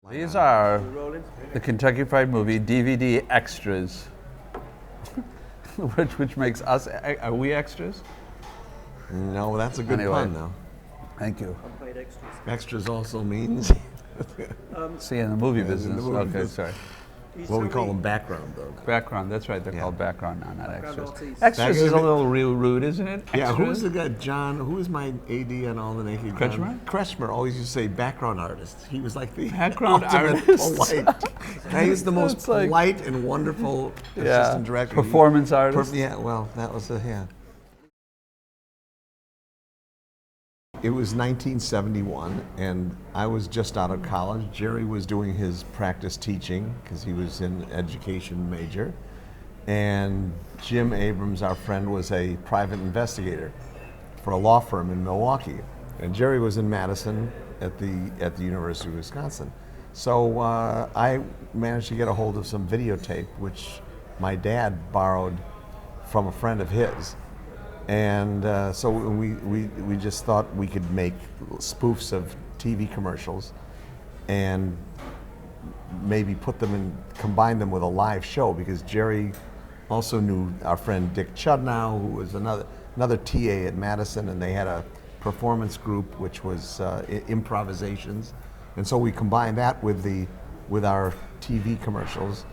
These are the Kentucky Fried Movie DVD extras, which makes us, are we extras? No, that's a good pun, though. Thank you. Unpaid extras. Extras also means. See, in the movie business. in the movie Okay, business. sorry. Well, we call them background, though. Background, that's right. They're Yeah. called background now, not Background extras. artists. Extras is a little real rude, isn't it? Yeah, who was Extras? the guy, John, who was my AD on All the Naked Gun? Kretschmer? Kretschmer always used to say background artist. He was like the Background ultimate artist. polite. He was the most It's like- polite and wonderful assistant director. Performance artist. Yeah, well, that was yeah. It was 1971, and I was just out of college. Jerry was doing his practice teaching because he was an education major. And Jim Abrams, our friend, was a private investigator for a law firm in Milwaukee. And Jerry was in Madison at the University of Wisconsin. So I managed to get a hold of some videotape, which my dad borrowed from a friend of his. And so we just thought we could make spoofs of TV commercials and maybe put them in, combine them with a live show, because Jerry also knew our friend Dick Chudnow, who was another TA at Madison, and they had a performance group which was improvisations. And so we combined that with our TV commercials,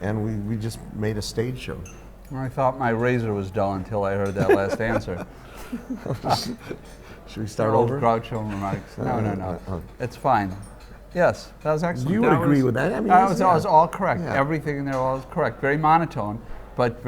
and we just made a stage show. I thought my razor was dull until I heard that last answer. Should we start Old over? Groucho remarks. No. It's fine. Yes, that was excellent. You would That agree was- with that? I mean, that was all correct. Yeah. Everything in there was correct. Very monotone, but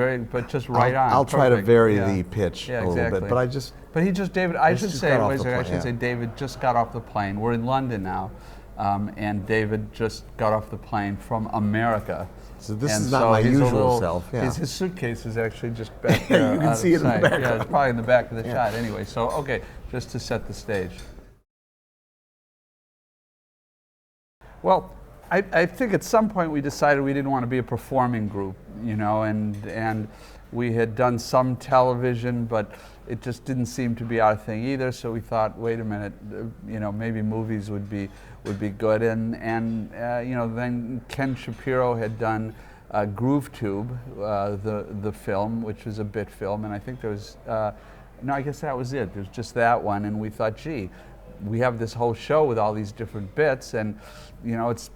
just right on. I'll try to Perfect. vary Yeah. the pitch Yeah, a little exactly. bit, but I just. But David, I should just say, got off wait a the second, I plane, should say yeah. David just got off the plane. We're in London now, and David just got off the plane from America. So this And is not my he's a usual little- self. Yeah. His suitcase is actually just back there. You can out of see it in the sight. Yeah, background. it's probably in the back of the Yeah. shot anyway. So, okay, just to set the stage. Well, I think at some point we decided we didn't want to be a performing group, and we had done some television, but it just didn't seem to be our thing either. So we thought, wait a minute, maybe movies would be good. And then Ken Shapiro had done Groove Tube, the film, which was a bit film, and I think there was no, I guess that was it. There's just that one, and we thought, gee, we have this whole show with all these different bits, and it's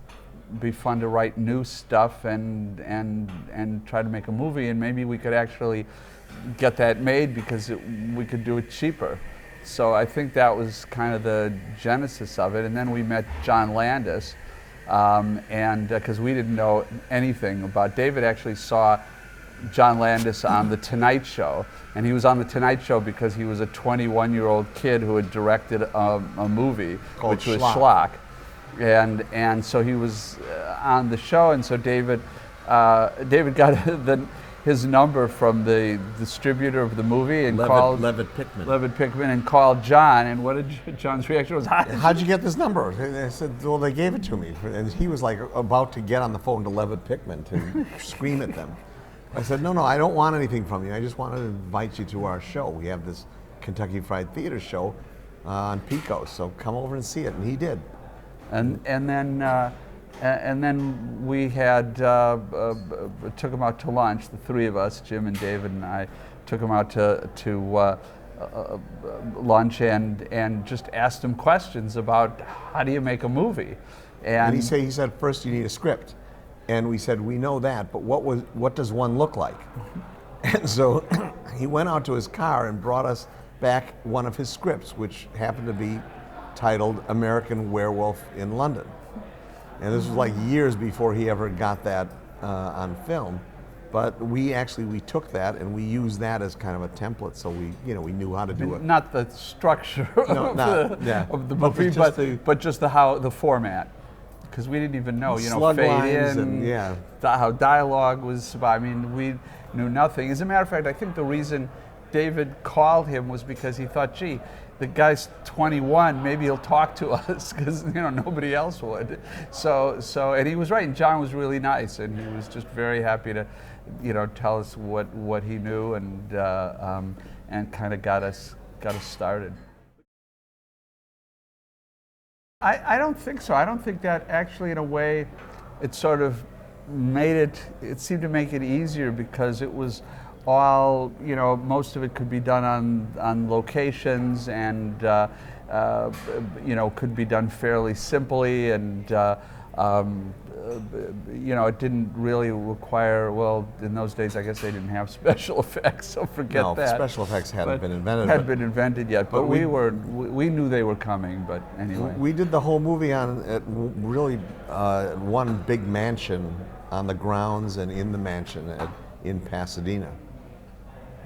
be fun to write new stuff and try to make a movie, and maybe we could actually get that made because we could do it cheaper. So I think that was kind of the genesis of it. And then we met John Landis, and because we didn't know anything about. David actually saw John Landis on The Tonight Show, and he was on The Tonight Show because he was a 21-year-old kid who had directed a movie Called which was Schlock. And so he was on the show, and so David got his number from the distributor of the movie and called Levitt Pickman. Levitt Pickman and called John. And what did John's reaction was? How'd you get this number? I said, well, they gave it to me. And he was like about to get on the phone to Levitt Pickman to scream at them. I said, no, I don't want anything from you. I just want to invite you to our show. We have this Kentucky Fried Theater show on Pico, so come over and see it. And he did. And then we had took him out to lunch. The three of us, Jim and David and I, took him out to lunch and just asked him questions about how do you make a movie. And he said, first you need a script. And we said, we know that, but what does one look like? And so he went out to his car and brought us back one of his scripts, which happened to be titled American Werewolf in London. And this was like years before he ever got that on film. But we took that and we used that as kind of a template, so we knew how to do it. Not the structure of the movie, but just the format. Because we didn't even know, slug fade lines in, and how dialogue was. I mean, we knew nothing. As a matter of fact, I think the reason David called him was because he thought, gee, the guy's 21, maybe he'll talk to us, because nobody else would. So and he was right, and John was really nice, and he was just very happy to, tell us what he knew, and kind of got us started. I don't think so. I don't think that actually, in a way, it sort of it seemed to make it easier because it was all, most of it could be done on locations and, could be done fairly simply and, it didn't really require, well, in those days, I guess they didn't have special effects, so forget No, that. special effects hadn't been invented. Hadn't been invented yet, but we knew they were coming, but anyway. We did the whole movie at really one big mansion on the grounds and in the mansion in Pasadena.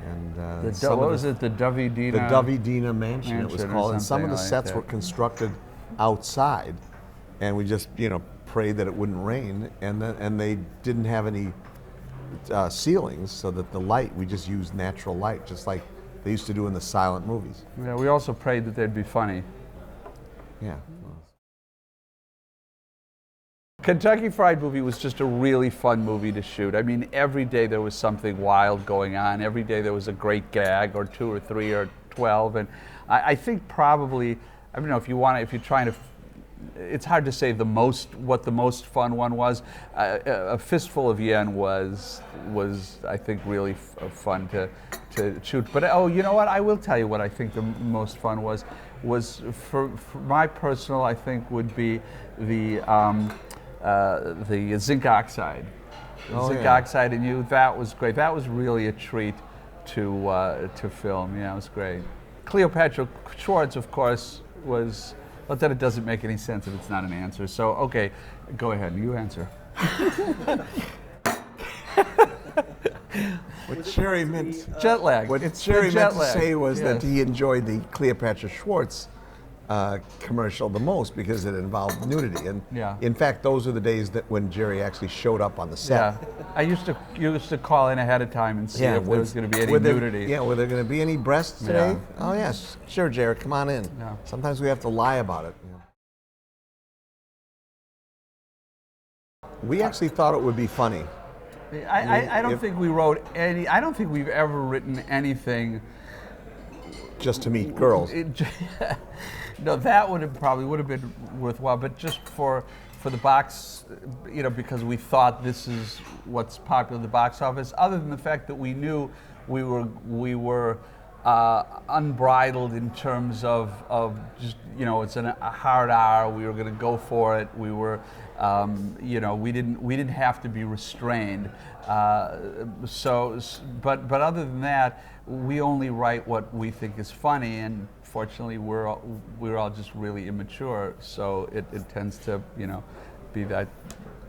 And what was it, the Davidina? The Davidina mansion it was called. And some of the like sets that. were constructed outside, and we just prayed that it wouldn't rain. And they didn't have any ceilings, so that the light, we just used natural light, just like they used to do in the silent movies. Yeah, we also prayed that they'd be funny. Yeah. Kentucky Fried Movie was just a really fun movie to shoot. I mean, every day there was something wild going on. Every day there was a great gag, or 2 or 3 or 12. And I think probably, I don't know, if you're trying to, it's hard to say what the most fun one was. A Fistful of Yen was I think really fun to shoot. But you know what? I will tell you what I think the most fun was for my personal, I think, would be the zinc oxide. Zinc oxide in You, that was great. That was really a treat to film. Yeah, it was great. Cleopatra Schwartz, of course, was, but then it doesn't make any sense if it's not an answer. So, okay, go ahead, you answer. What Jerry meant, jet lag. What it's Jerry jet meant to lag. say was Yes. that he enjoyed the Cleopatra Schwartz commercial the most because it involved nudity. And Yeah. in fact, those are the days that when Jerry actually showed up on the set. Yeah, I used to call in ahead of time and see if there was going to be any nudity. Were there going to be any breasts today? Yeah. Oh yes, sure, Jerry, come on in. Yeah. Sometimes we have to lie about it. We actually thought it would be funny. I don't If- think we wrote any. I don't think we've ever written anything. Just to meet girls. No, that would have been worthwhile, but just for the box, because we thought this is what's popular in the box office. Other than the fact that we knew we were unbridled in terms of just it's a hard hour. We were going to go for it. We were, we didn't have to be restrained. But other than that, we only write what we think is funny, and fortunately, we're all just really immature, so it tends to be that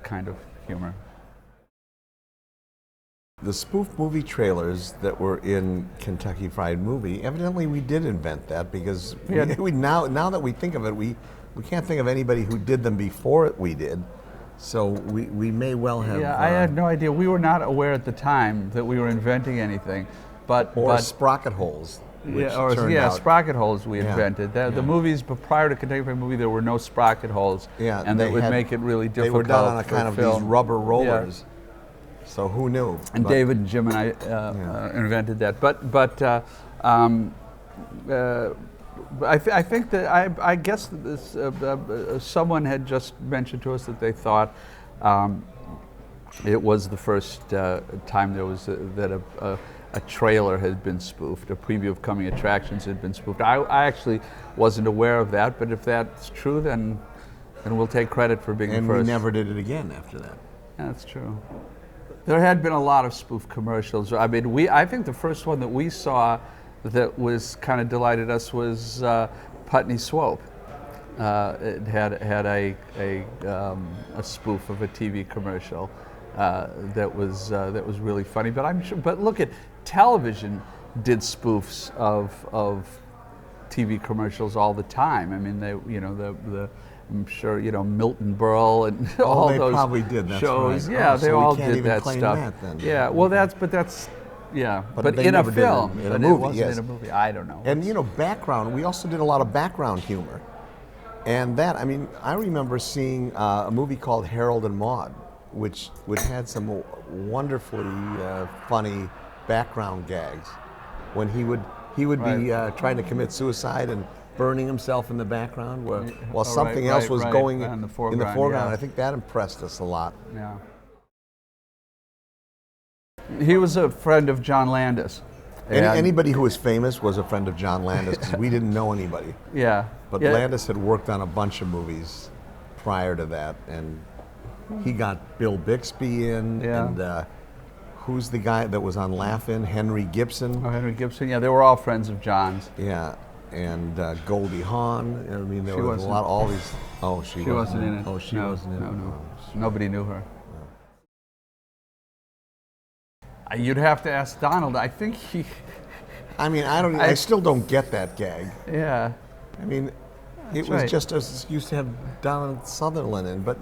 kind of humor. The spoof movie trailers that were in Kentucky Fried Movie, evidently we did invent that because we now that we think of it, we can't think of anybody who did them before we did. So we may well have. Yeah, I had no idea. We were not aware at the time that we were inventing anything, but sprocket holes. Which sprocket holes we Yeah. invented. The movies, but prior to Kentucky Fried Movie, there were no sprocket holes, Yeah, and that would make it really difficult. They were done on a for kind of film. these rubber rollers. Yeah. So who knew? And David and Jim and I invented that. I think that I guess that this someone had just mentioned to us that they thought it was the first time there was that a trailer had been spoofed, a preview of coming attractions had been spoofed. I actually wasn't aware of that, but if that's true, then we'll take credit for being the first. And we never did it again after that. Yeah, that's true. There had been a lot of spoof commercials. I mean, I think the first one that we saw that was kind of delighted us was Putney Swope. It had a spoof of a TV commercial that was really funny. But I'm sure. But look at television did spoofs of TV commercials all the time. I mean, I'm sure Milton Berle and all they those probably did. That's shows. right. Yeah, Oh, they so we all can't did even that claim stuff. that then. Yeah, well, that's yeah, but they in a never did it film, in a but movie, it wasn't yes. in a movie. I don't know. And background. We also did a lot of background humor, and that I remember seeing a movie called Harold and Maude, which had some wonderfully funny background gags when he would be trying to commit suicide, and burning himself in the background, while Oh, something right, else was right, going in the in the foreground, foreground. yeah. I think that impressed us a lot. Yeah. He was a friend of John Landis. And- Anybody who was famous was a friend of John Landis because we didn't know anybody. Yeah. But yeah. Landis had worked on a bunch of movies prior to that, and he got Bill Bixby in, Yeah. and who's the guy that was on Laugh-In? Henry Gibson. Oh, Henry Gibson. Yeah, they were all friends of John's. Yeah, and Goldie Hawn. I mean, there She was a wasn't- lot. All these. Oh, she wasn't in it. Oh, she No, wasn't in no, it. no. Oh, Nobody knew her. You'd have to ask Donald. I think he. I mean, I still don't get that gag. Yeah. I mean, it That's was right. just us used to have Donald Sutherland in, but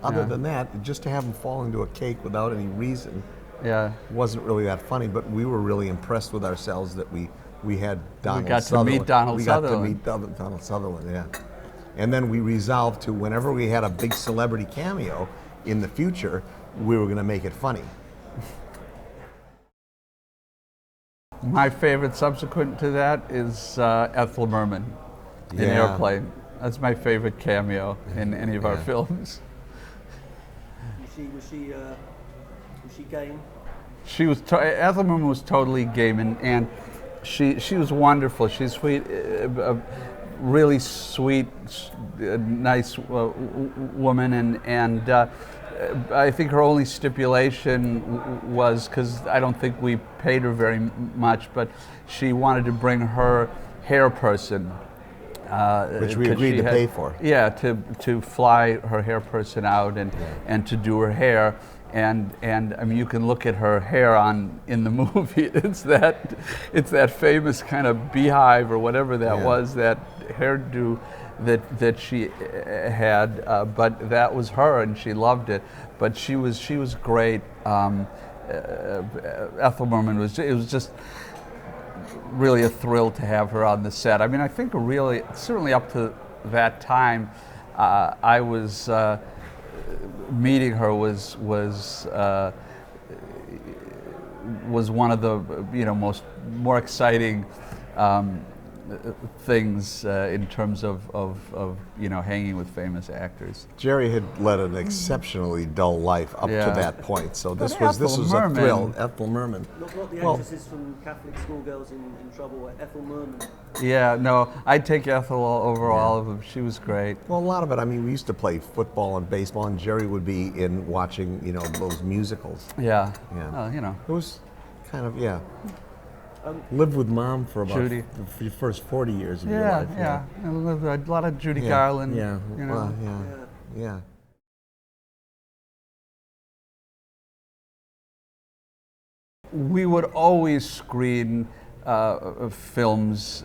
other Yeah. than that, just to have him fall into a cake without any reason Yeah. wasn't really that funny. But we were really impressed with ourselves that we had Donald got to Sutherland. meet Donald we Sutherland. got to meet Donald Sutherland, yeah. And then we resolved to, whenever we had a big celebrity cameo in the future, we were going to make it funny. My favorite subsequent to that is Ethel Merman in Yeah. Airplane. That's my favorite cameo in any of our Yeah. films. Was she game? She was Ethel Merman was totally game, and she was wonderful. She's sweet, really sweet, nice woman, and I think her only stipulation was, because I don't think we paid her very much, but she wanted to bring her hair person. Which we 'cause agreed she to had- pay for. Yeah, to fly her hair person out and to do her hair. And I mean, you can look at her hair in the movie. It's that famous kind of beehive or whatever that Yeah. was, that hairdo that she had. But that was her, and she loved it. But she was great. Ethel Merman was just really a thrill to have her on the set. I mean, I think certainly up to that time, I was. Meeting her was one of the more exciting things in terms of hanging with famous actors. Jerry had led an exceptionally dull life up Yeah. to that point, so this But was Ethel a Merman- thrill. Ethel Merman. Not the Well- actresses from Catholic Schoolgirls in Trouble, Ethel Merman. Yeah, no, I'd take Ethel over all of them. She was great. Well, a lot of it. I mean, we used to play football and baseball, and Jerry would be in watching, those musicals. Yeah. Yeah. It was kind of lived with Mom for about Judy. the first 40 years of your Yeah, life. yeah. A lot of Judy Yeah. Garland. Yeah. You know. Well, yeah. We would always screen films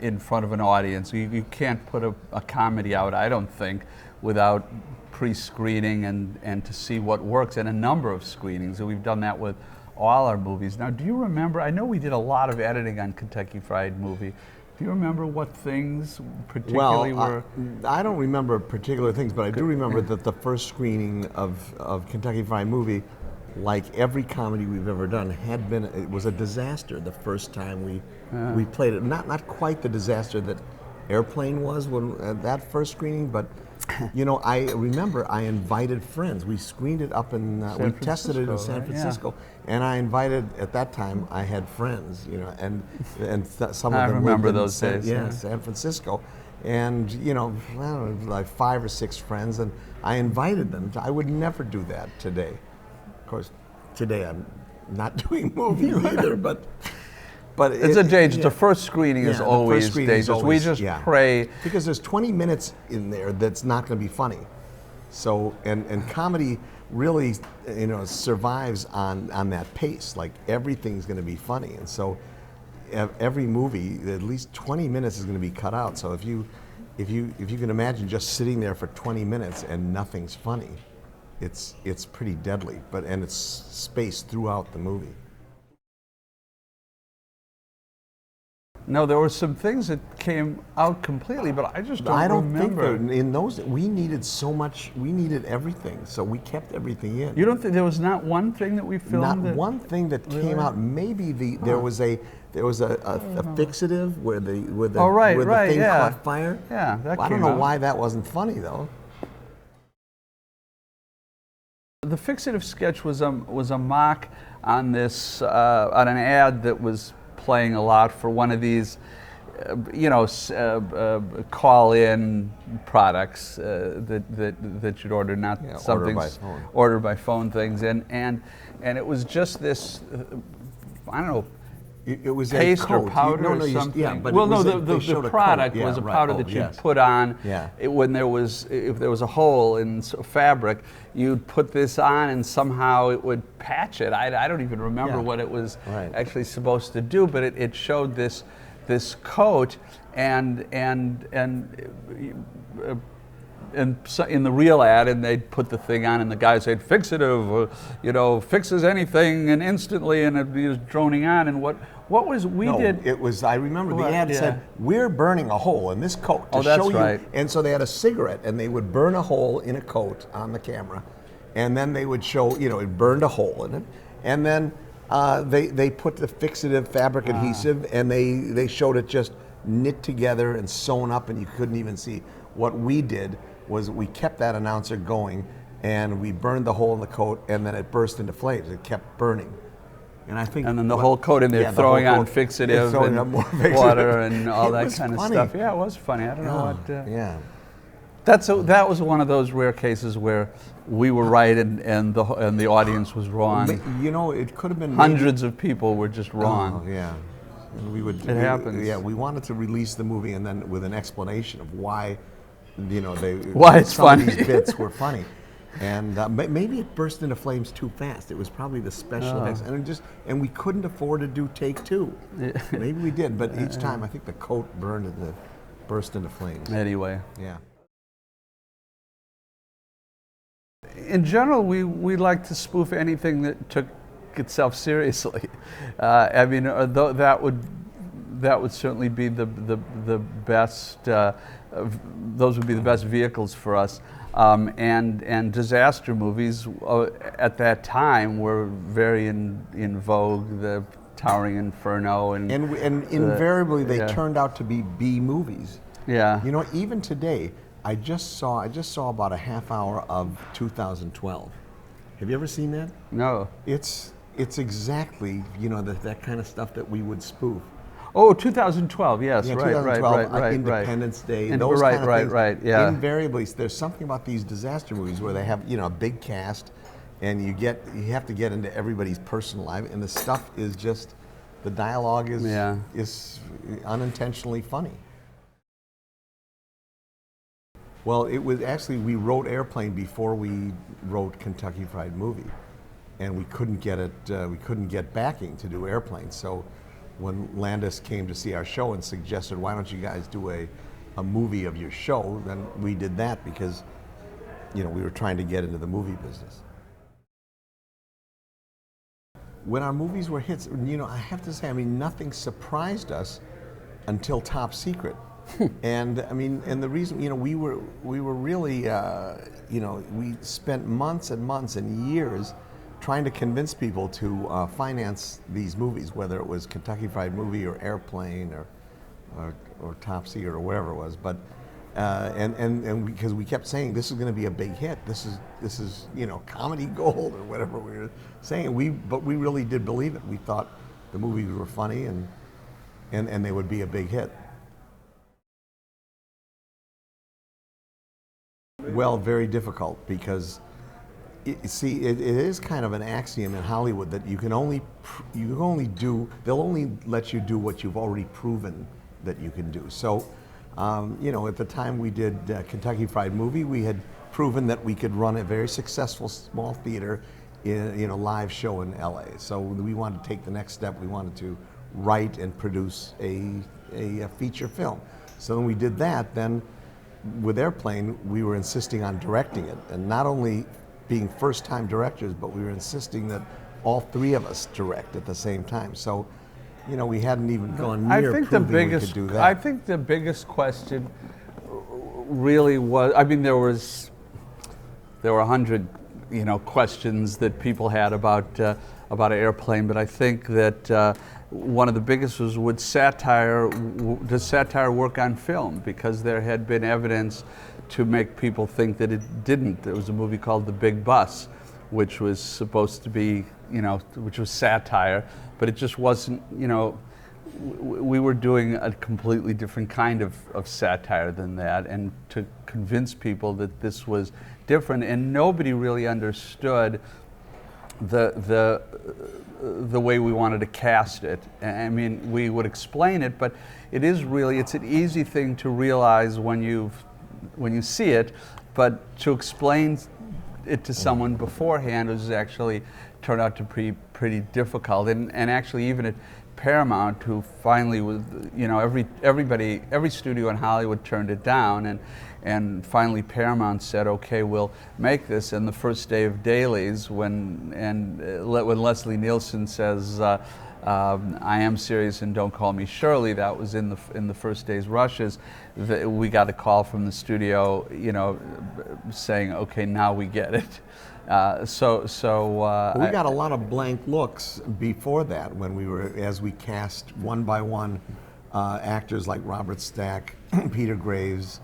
in front of an audience. You can't put a comedy out, I don't think, without pre-screening and to see what works, and a number of screenings. And we've done that with all our movies. Now, do you remember, I know we did a lot of editing on Kentucky Fried Movie. Do you remember what things particularly were? I don't remember particular things, but I do remember that the first screening of Kentucky Fried Movie, like every comedy we've ever done, it was a disaster the first time we played it. Not quite the disaster that Airplane was when that first screening, but I remember I invited friends. We screened it up in, we tested it in Francisco, San right? Francisco, and I invited, at that time, I had friends, and some of I them remember lived in those days, yeah. San Francisco, and I don't know, like 5 or 6 friends, and I invited them. I would never do that today. Of course, today I'm not doing movies either, but It's a danger. The first screening is the first always screening is dangerous. always- We just yeah. pray. Because there's 20 minutes in there that's not going to be funny. So, and comedy really, survives on that pace. Like everything's going to be funny, and so every movie, at least 20 minutes is going to be cut out. So if you can imagine just sitting there for 20 minutes and nothing's funny, it's pretty deadly. And it's spaced throughout the movie. No, there were some things that came out completely, but I just don't I don't remember. think in those we needed so much. We needed everything, so we kept everything in. You don't think there was not one thing that we filmed? Not that, one thing that Really? came out. Maybe there was a fixative where the Oh, right, where right, the thing yeah. caught fire. Yeah, that Well, I came don't know out. why that wasn't funny though. The fixative sketch was a mock on this on an ad that was playing a lot for one of these, call-in products that you'd order, not Yeah, something order by phone. order by phone things, and it was just this, I don't know. It was Paste a coat. or powder or yeah, something. but well, it was no, they showed the a product coat. Yeah, was a right. powder Oh, that you'd yes. put on. Yeah. When there was, if there was a hole in fabric, you'd put this on, and somehow it would patch it. I don't even remember Yeah. what it was Right. actually supposed to do, but it showed this coat, and so in the real ad, and they'd put the thing on, and the guy said, "Fixative, fixes anything and instantly," and it was droning on. And what was we No, did? it was. I remember What? the ad Yeah. said, "We're burning a hole in this coat to Oh, that's show you." right. And so they had a cigarette, and they would burn a hole in a coat on the camera, and then they would show, it burned a hole in it, and then they put the fixative fabric adhesive, and they showed it just knit together and sewn up, and you couldn't even see. What we did was we kept that announcer going, and we burned the hole in the coat, and then it burst into flames. It kept burning. And I think, And then the whole coat in there, yeah, the throwing whole on coat, fixative throwing and up more fixative. water and all It that was kind of funny. stuff. Yeah, it was funny. I don't know what. Yeah. That was one of those rare cases where we were right and the audience was wrong. It could have been Hundreds of people were just wrong. Oh, yeah. And we would. It happens. Yeah, we wanted to release the movie, and then with an explanation of why, Why it's some of funny. these bits were funny, and maybe it burst into flames too fast. It was probably the special effects, and we couldn't afford to do take two. Maybe we did, but each time I think the coat burned and burst into flames. Anyway. Yeah. In general, we like to spoof anything that took itself seriously. That would certainly be the best. Those would be the best vehicles for us. And disaster movies at that time were very in vogue. The Towering Inferno and invariably they turned out to be B movies. Yeah. Even today. I just saw about a half hour of 2012. Have you ever seen that? No. It's exactly that kind of stuff that we would spoof. Oh, 2012. Yes, Yeah, right, 2012, right. Independence Day. And Those kind of things. Right. Yeah. Invariably, there's something about these disaster movies where they have a big cast, and you have to get into everybody's personal life, and the stuff is just the dialogue is unintentionally funny. Well, it was actually, we wrote Airplane before we wrote Kentucky Fried Movie, and we couldn't get backing to do Airplane. So when Landis came to see our show and suggested, why don't you guys do a movie of your show, then we did that because, we were trying to get into the movie business. When our movies were hits, I have to say, nothing surprised us until Top Secret. And the reason, we were really, we spent months and months and years trying to convince people to finance these movies, whether it was Kentucky Fried Movie or Airplane or Top Secret or whatever it was. But and because we kept saying this is going to be a big hit, this is comedy gold or whatever we were saying. But we really did believe it. We thought the movies were funny and they would be a big hit. Well, very difficult because it is kind of an axiom in Hollywood that they'll only let you do what you've already proven that you can do. So, at the time we did Kentucky Fried Movie, we had proven that we could run a very successful small theater in a live show in LA. So we wanted to take the next step. We wanted to write and produce a feature film. So when we did that, then with Airplane, we were insisting on directing it, and not only being first-time directors, but we were insisting that all three of us direct at the same time. So You know, we hadn't even gone I near think the proving we biggest, could do that. I think the biggest question really was, I mean, there were 100, questions that people had about an airplane, but I think that one of the biggest was, does satire work on film? Because there had been evidence to make people think that it didn't. There was a movie called The Big Bus, which was supposed to be, which was satire, but it just wasn't, we were doing a completely different kind of satire than that, and to convince people that this was different, and nobody really understood the way we wanted to cast it. I mean, we would explain it, but it's an easy thing to realize when you see it, but to explain it to someone beforehand was actually turned out to be pretty difficult. And actually, even at Paramount, who finally was, every studio in Hollywood turned it down, and finally Paramount said, okay, we'll make this. And the first day of dailies, when Leslie Nielsen says, I am serious and don't call me Shirley, that was in the first day's rushes, we got a call from the studio, saying, okay, now we get it. We got a lot of blank looks before that as we cast one by one actors like Robert Stack, Peter Graves,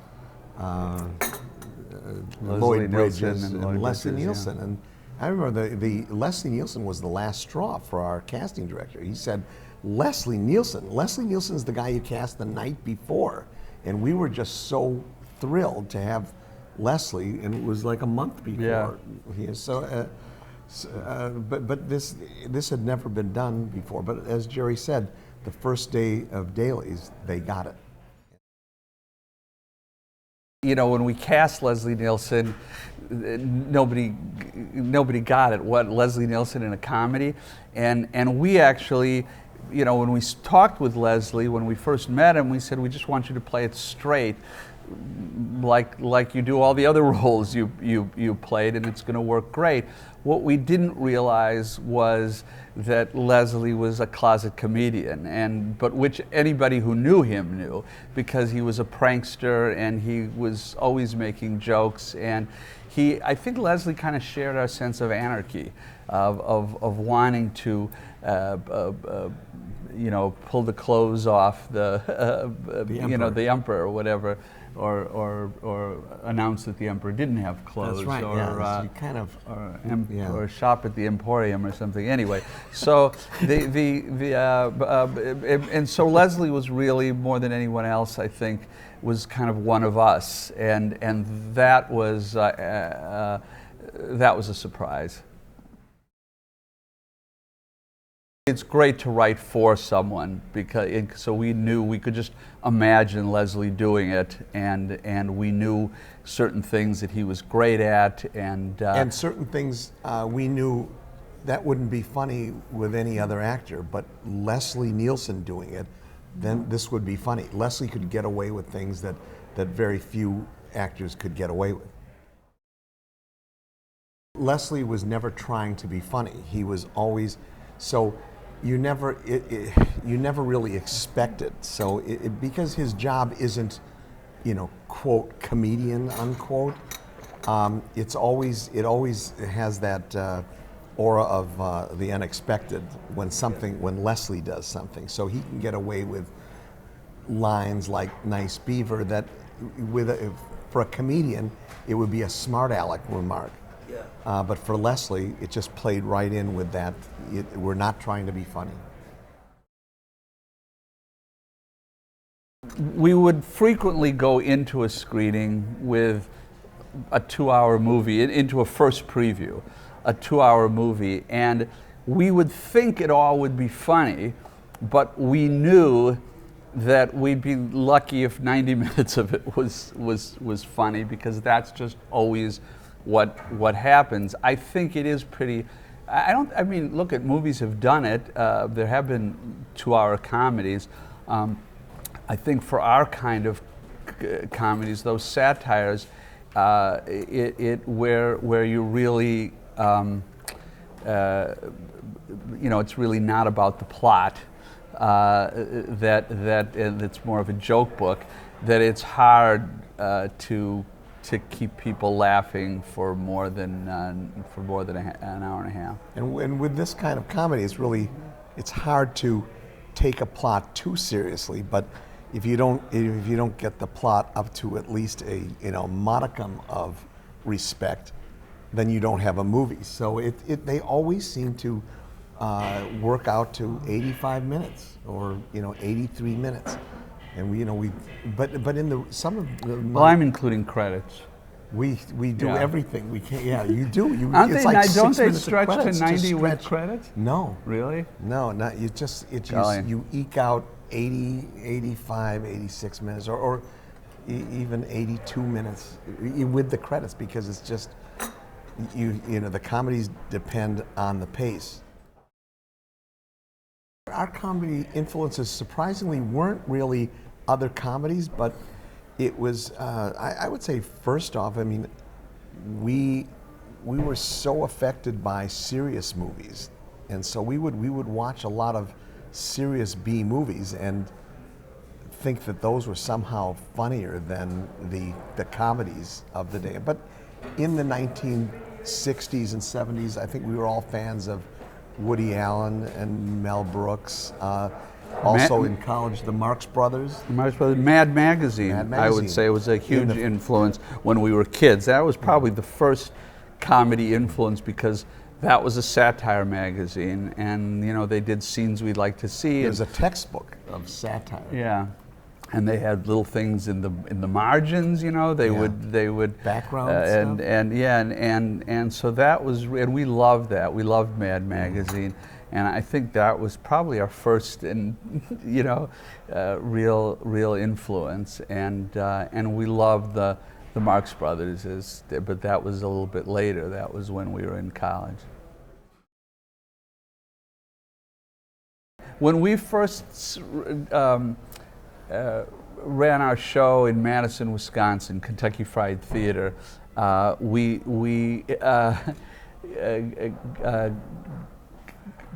Lloyd Bridges, and Leslie Nielsen. And I remember the Leslie Nielsen was the last straw for our casting director. He said, Leslie Nielsen's the guy you cast the night before. And we were just so thrilled to have Leslie, and it was like a month before. Yeah. But this had never been done before. But as Jerry said, the first day of dailies, they got it. When we cast Leslie Nielsen, nobody got it. What, Leslie Nielsen in a comedy? And we actually, when we talked with Leslie, when we first met him, we said, we just want you to play it straight, like you do all the other roles you played, and it's going to work great. What we didn't realize was that Leslie was a closet comedian, but which anybody who knew him knew, because he was a prankster and he was always making jokes. And I think Leslie kind of shared our sense of anarchy, of wanting to pull the clothes off the emperor or whatever, or announce that the emperor didn't have clothes. That's right. Or shop at the Emporium or something. Anyway, so and so Leslie was really, more than anyone else, I think, was kind of one of us, and that was a surprise. It's great to write for someone, so we knew we could just imagine Leslie doing it, and we knew certain things that he was great at, and certain things we knew that wouldn't be funny with any other actor, but Leslie Nielsen doing it, then this would be funny. Leslie could get away with things that very few actors could get away with. Leslie was never trying to be funny. He was always so. You never really expect it. So because his job isn't, quote, comedian, unquote, it always has that aura of the unexpected when Leslie does something. So he can get away with lines like "nice beaver" that for a comedian it would be a smart aleck remark. But for Leslie, it just played right in with that. We're not trying to be funny. We would frequently go into a screening with a 2-hour movie, into a first preview, a 2-hour movie, and we would think it all would be funny, but we knew that we'd be lucky if 90 minutes of it was funny, because that's just always what happens. I think it is pretty. I mean, look, at movies have done it. There have been 2-hour comedies. I think for our kind of comedies, those satires, where you really, it's really not about the plot. and it's more of a joke book, that it's hard to keep people laughing for more than an hour and a half. And with this kind of comedy, it's hard to take a plot too seriously. But if you don't get the plot up to at least a modicum of respect, then you don't have a movie. So they always seem to work out to 85 minutes or 83 minutes, and but in some of the well, I'm including credits. we do everything we can. Yeah, you do. Aren't it's they? like Don't 6 they minutes of stretch to credits 90 with stretch. credits? No, Really? no, not Golly. you eke out 80, 85, 86 minutes, or even 82 minutes with the credits, because it's just the comedies depend on the pace. Our comedy influences surprisingly weren't really other comedies, but it was I would say, first off, I mean, we were so affected by serious movies, and so we would watch a lot of serious B movies and think that those were somehow funnier than the comedies of the day. But in the 1960s and 70s, I think we were all fans of Woody Allen and Mel Brooks. Also in college, the Marx Brothers. Mad Magazine, I would say, was a huge influence when we were kids. That was probably the first comedy influence, because that was a satire magazine, and they did Scenes We'd Like to See. It was a textbook of satire. Yeah, and they had little things in the margins. They would background stuff. And so that was, and we loved that. We loved Mad Magazine, and I think that was probably our first real influence. And we loved the Marx Brothers, but that was a little bit later. That was when we were in college. When we first ran our show in Madison, Wisconsin, Kentucky Fried Theater, we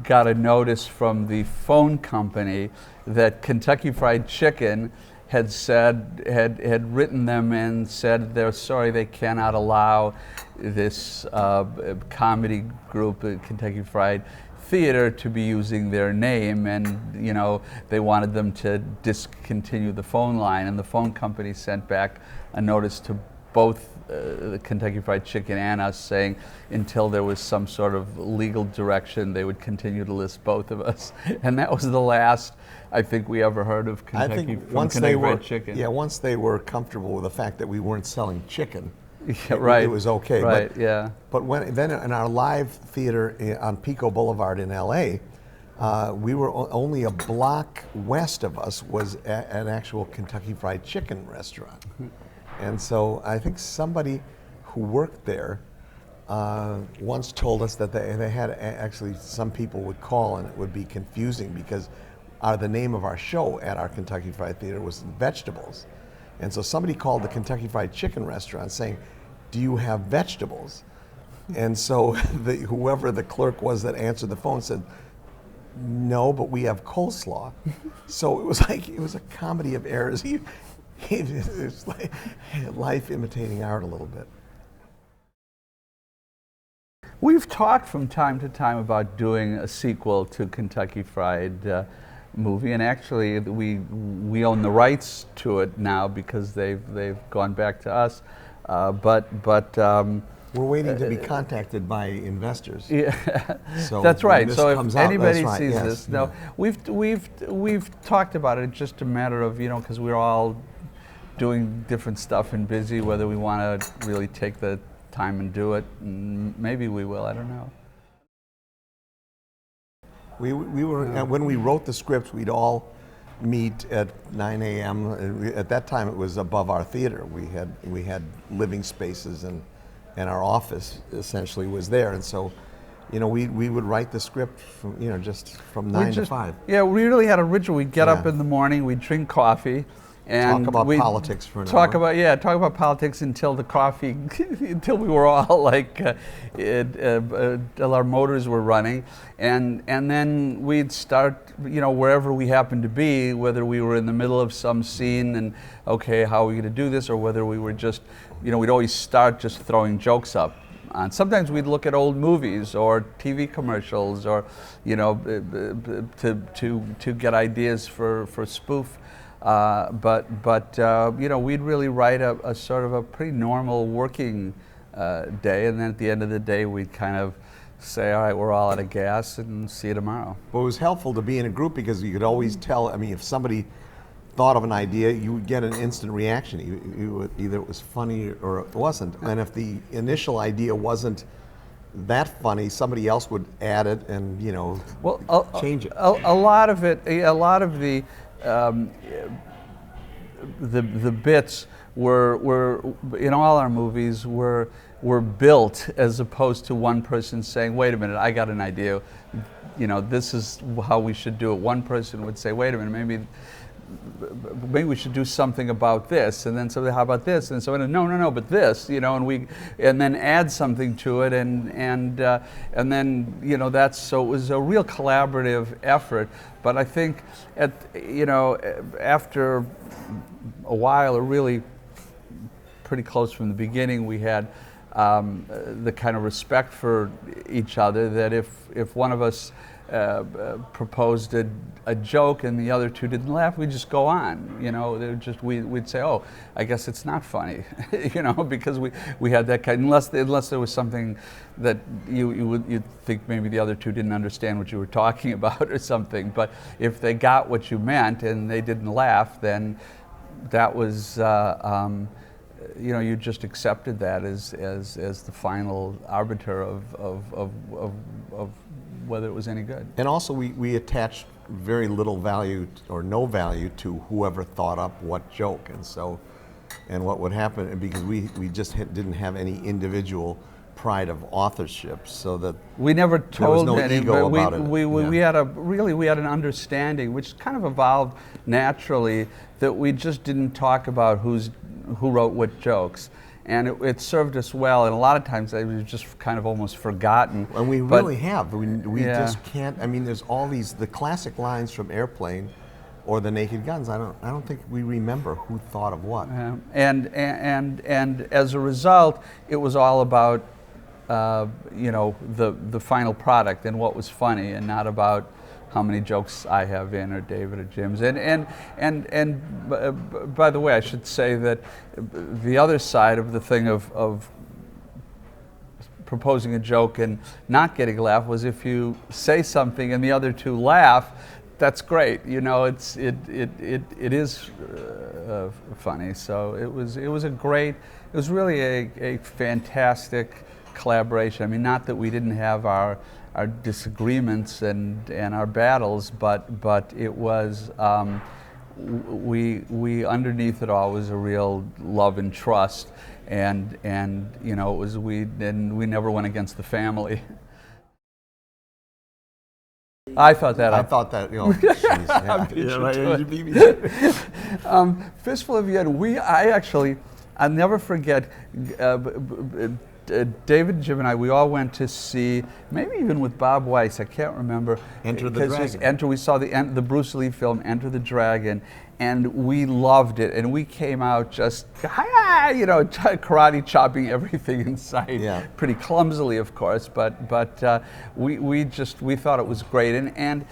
got a notice from the phone company that Kentucky Fried Chicken had written them and said they're sorry, they cannot allow this comedy group, Kentucky Fried Theater, to be using their name, and they wanted them to discontinue the phone line, and the phone company sent back a notice to both the Kentucky Fried Chicken and us, saying until there was some sort of legal direction, they would continue to list both of us. And that was the last I think we ever heard of Kentucky Fried Chicken. Yeah, once they were comfortable with the fact that we weren't selling chicken, it was okay. Right, But then in our live theater on Pico Boulevard in LA, we were only a block west of us was an actual Kentucky Fried Chicken restaurant. And so I think somebody who worked there once told us that they had actually, some people would call and it would be confusing because the name of our show at our Kentucky Fried Theater was Vegetables. And so somebody called the Kentucky Fried Chicken restaurant saying, "Do you have vegetables?" And so whoever the clerk was that answered the phone said, "No, but we have coleslaw." So it was a comedy of errors. It's like life imitating art a little bit. We've talked from time to time about doing a sequel to Kentucky Fried movie, and actually we own the rights to it now because they've gone back to us. But we're waiting to be contacted by investors. Yeah, so that's right. So if out, anybody right, sees yes, this, no, we've talked about it. It's just a matter of because we're all doing different stuff and busy, whether we want to really take the time and do it. And maybe we will. I don't know. We were when we wrote the scripts, we'd all meet at 9 a.m. At that time, it was above our theater. We had living spaces, and our office essentially was there. And so, we would write the script from just from 9 to 5. Yeah, we really had a ritual. We'd get up in the morning, we'd drink coffee, And talk about we'd politics for an talk hour. talk about politics until the coffee, until we were all like, till our motors were running, and then we'd start, wherever we happened to be, whether we were in the middle of some scene and okay, how are we going to do this, or whether we were just, we'd always start just throwing jokes up. And sometimes we'd look at old movies or TV commercials, or to get ideas for spoof. But we'd really write a sort of a pretty normal working day, and then at the end of the day, we'd kind of say, all right, we're all out of gas, and see you tomorrow. Well, it was helpful to be in a group because you could always tell. I mean, if somebody thought of an idea, you would get an instant reaction. Either it was funny or it wasn't. And if the initial idea wasn't that funny, somebody else would add it and change it. A lot of it, a lot of the bits were in all our movies were built as opposed to one person saying, wait a minute, I got an idea, this is how we should do it. One person would say, wait a minute, maybe we should do something about this, and then somebody, how about this, and so no, but this, and then add something to it, and then that's, so it was a real collaborative effort. But I think after a while, or really pretty close from the beginning, we had the kind of respect for each other that if one of us proposed a joke and the other two didn't laugh, we'd just go on. We'd say, oh, I guess it's not funny, because we had that kind. Unless there was something that you'd think maybe the other two didn't understand what you were talking about or something. But if they got what you meant and they didn't laugh, then that was. You just accepted that as the final arbiter of whether it was any good. And also we attached very little value or no value to whoever thought up what joke, and what would happen, because we just didn't have any individual pride of authorship, so that we never told there was no ego about it. We had an understanding, which kind of evolved naturally, that we just didn't talk about who wrote what jokes. And it served us well, and a lot of times it was just kind of almost forgotten. And we really have. We just can't. I mean, there's all the classic lines from Airplane or The Naked Guns. I don't think we remember who thought of what. And as a result, it was all about the final product and what was funny, and not about how many jokes I have in, or David, or Jim's. And by the way, I should say that the other side of the thing of proposing a joke and not getting a laugh was if you say something and the other two laugh, that's great. It is funny. So it was really a fantastic collaboration. I mean, not that we didn't have our disagreements and our battles, but it was we underneath it all was a real love and trust, and it was we never went against the family. I thought that. Fistful of Yen. I'll never forget. David, Jim, and I, we all went to see, maybe even with Bob Weiss, I can't remember. Enter the Dragon. We saw the Bruce Lee film, Enter the Dragon, and we loved it. And we came out just, karate chopping everything in sight, pretty clumsily, of course. But we thought it was great, and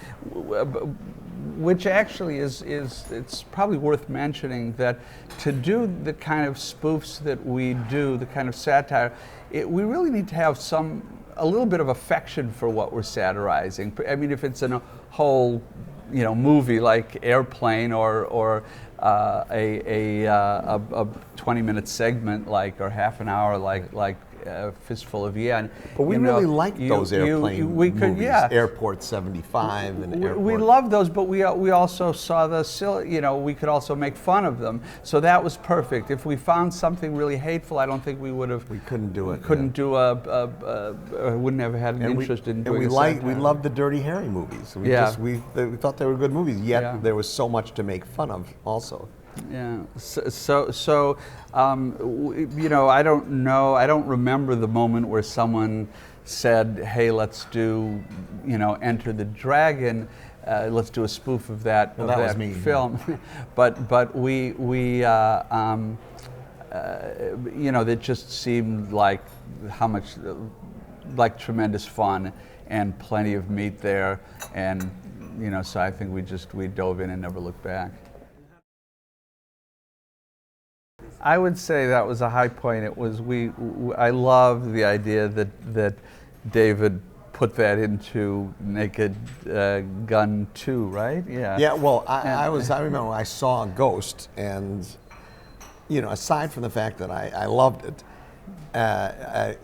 which actually it's probably worth mentioning that to do the kind of spoofs that we do, the kind of satire, we really need to have a little bit of affection for what we're satirizing. I mean, if it's in a whole, movie like Airplane, or a 20-minute segment or half an hour like Fistful of Yen. But we really liked those Airplane movies. Airport 75 and Airport. We loved those, but we also saw the silly. We could also make fun of them. So that was perfect. If we found something really hateful, I don't think we would have. We couldn't do it. Wouldn't have had an interest in doing. And we loved the Dirty Harry movies. We thought they were good movies. Yet there was so much to make fun of also. Yeah. You know, I don't know. I don't remember the moment where someone said, "Hey, let's do, you know, Enter the Dragon. Let's do a spoof of that Well, that was me, film." but we you know, that just seemed like how much like tremendous fun and plenty of meat there, and you know, so I think we dove in and never looked back. I would say that was a high point. It was I love the idea that David put that into Naked Gun 2, right? Yeah. Yeah. Well, I remember I saw a ghost, and you know, aside from the fact that I loved it,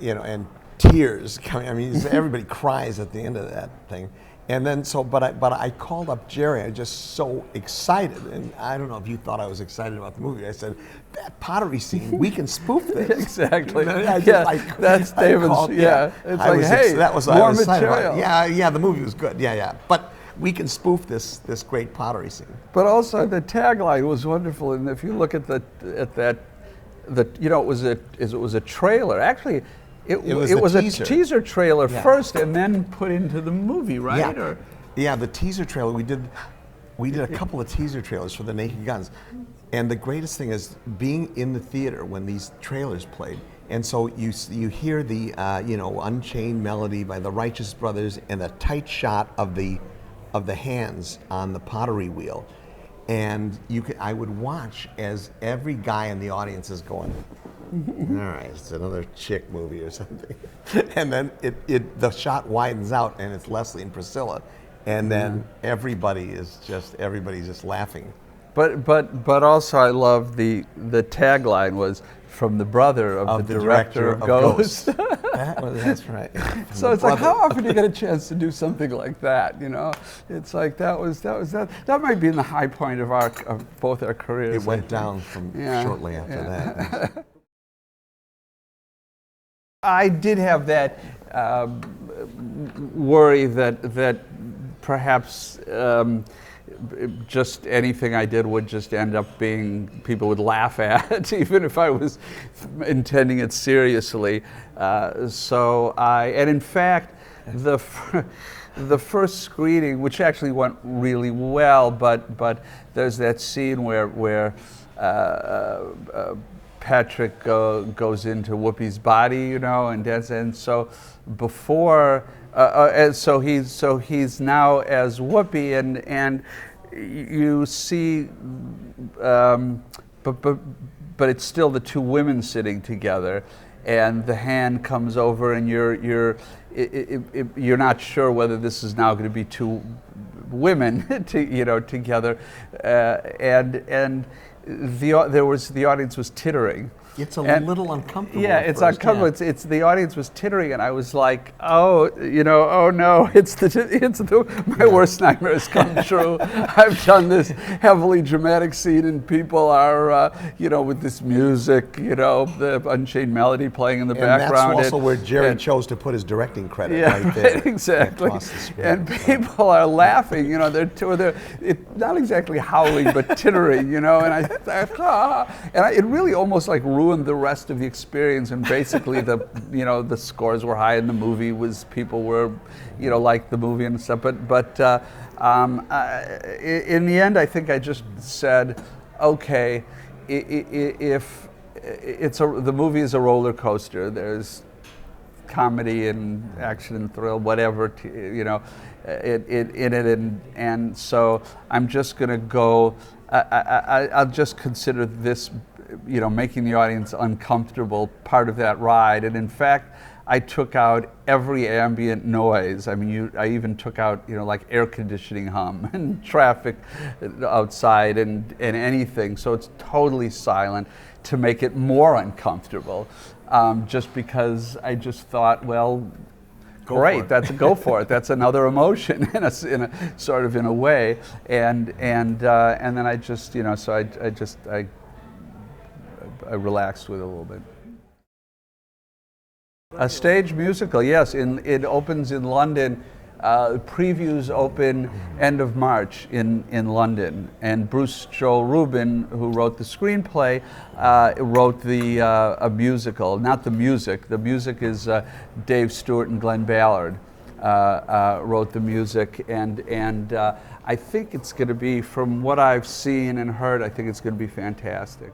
you know, and tears coming. I mean, everybody cries at the end of that thing. And then but I called up Jerry. I was just so excited, and I don't know if you thought I was excited about the movie. I said, "That pottery scene, we can spoof this." Exactly. That's David's. Yeah. It's like, hey, more material. Yeah. The movie was good. Yeah. But we can spoof this great pottery scene. But also the tagline was wonderful, and if you look at that, you know, it was a trailer. Actually, it was a teaser trailer first, and then put into the movie, right? Yeah, the teaser trailer. We did a couple of teaser trailers for the Naked Guns, and the greatest thing is being in the theater when these trailers played. And so you hear the you know, Unchained Melody by the Righteous Brothers, and the tight shot of the hands on the pottery wheel, and I would watch as every guy in the audience is going, all right, it's another chick movie or something. And then the shot widens out, and it's Leslie and Priscilla, and then everybody's just laughing. But also I love the tagline was from the brother of the director of Ghost. That's right. So it's like, how often do you get a chance to do something like that? You know, it's like that might be in the high point of both our careers. It went down from shortly after that. I did have that worry that perhaps just anything I did would just end up being people would laugh at, even if I was intending it seriously. And in fact, the first screening, which actually went really well, but there's that scene where Patrick goes into Whoopi's body, you know, and so before, and so he's now as Whoopi, and you see, but it's still the two women sitting together, and the hand comes over, and you're not sure whether this is now going to be two women, together, and the audience was tittering. It's a little uncomfortable. Yeah, it's uncomfortable. Yeah. It's the audience was tittering, and I was like, oh no, my worst nightmare has come true. I've done this heavily dramatic scene, and people are, with this music, the Unchained Melody playing in the background. And that's also where Jerry chose to put his directing credit, right there. Exactly. And people are laughing, they're not exactly howling, but tittering, and it really almost like ruined the rest of the experience. And basically the scores were high, and the movie was, people were, liked the movie and stuff. But in the end, I think I just said, okay, if the movie is a roller coaster, there's comedy and action and thrill, whatever, in it, and so I'm just going to go. I'll just consider this, making the audience uncomfortable, part of that ride. And in fact, I took out every ambient noise. I mean, I even took out, like air conditioning hum and traffic outside and anything. So it's totally silent to make it more uncomfortable. Just because I just thought, well, great, go for it. That's another emotion in a sort of in a way. And then I just, I relaxed with it a little bit. A stage musical, yes. It opens in London Previews open end of March in London, and Bruce Joel Rubin, who wrote the screenplay, wrote the a musical. Not the music. The music is Dave Stewart and Glenn Ballard wrote the music, and I think it's going to be, from what I've seen and heard, I think it's going to be fantastic.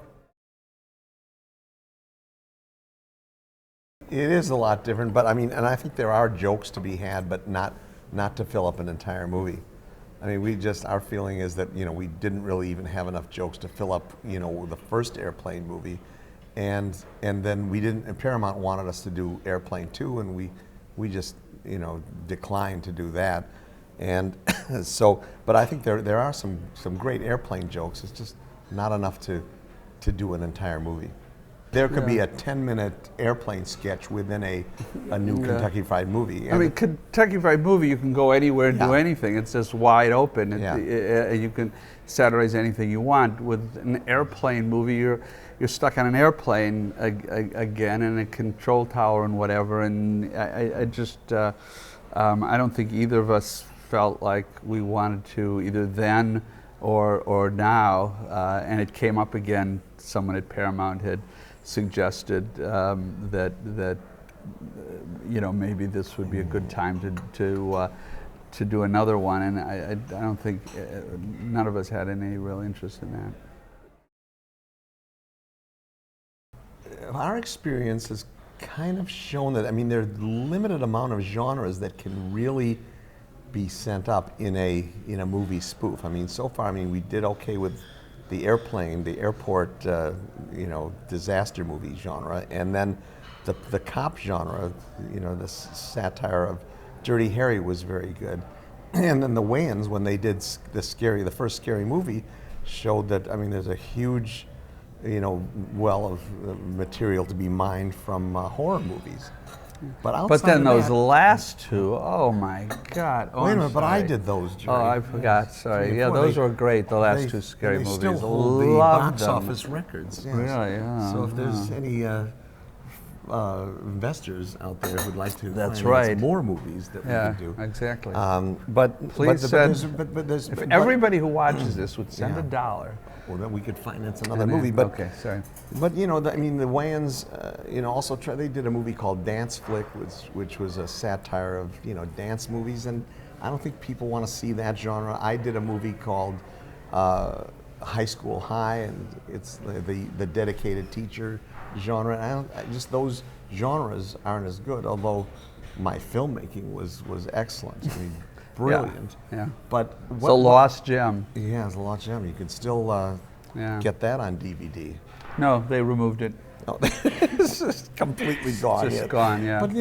It is a lot different, but I mean, and I think there are jokes to be had, but not to fill up an entire movie. I mean, our feeling is that, we didn't really even have enough jokes to fill up, the first Airplane movie, and then we didn't. And Paramount wanted us to do Airplane 2, and we just declined to do that, and so. But I think there are some great Airplane jokes. It's just not enough to do an entire movie. There could be a 10-minute Airplane sketch within a new Kentucky Fried Movie. I mean, Kentucky Fried Movie, you can go anywhere and do anything. It's just wide open. You can satirize anything you want. With an Airplane movie, you're stuck on an airplane again, in a control tower and whatever. And I don't think either of us felt like we wanted to, either then or now. And it came up again. Someone at Paramount had suggested that maybe this would be a good time to do another one, and I don't think none of us had any real interest in that. Our experience has kind of shown that, I mean, there's a limited amount of genres that can really be sent up in a movie spoof. I mean, so far, we did okay with the airplane, the airport, disaster movie genre, and then the cop genre, the satire of Dirty Harry was very good, and then the Wayans, when they did the first Scary Movie, showed that, there's a huge, well of material to be mined from horror movies. But then those last two, oh my God! Wait a minute, but I did those, Jerry. Oh, I forgot. Sorry. Yeah, those were great. The last two Scary movies. They still hold the box office records. Yes. Really? Yeah. So if there's any investors out there who'd like to finance more movies that we could do. Exactly. But please if everybody who watches this would send $1. Well, then we could finance another movie. But okay, sorry. But the Wayans, also they did a movie called Dance Flick, which was a satire of dance movies, and I don't think people want to see that genre. I did a movie called High School High, and it's the dedicated teacher genre. Just those genres aren't as good, although my filmmaking was excellent. Brilliant. Yeah. But it's a lost gem. Yeah, it's a lost gem. You can still get that on DVD. No, they removed it. Oh, it's just completely gone. It's just gone. Yeah. But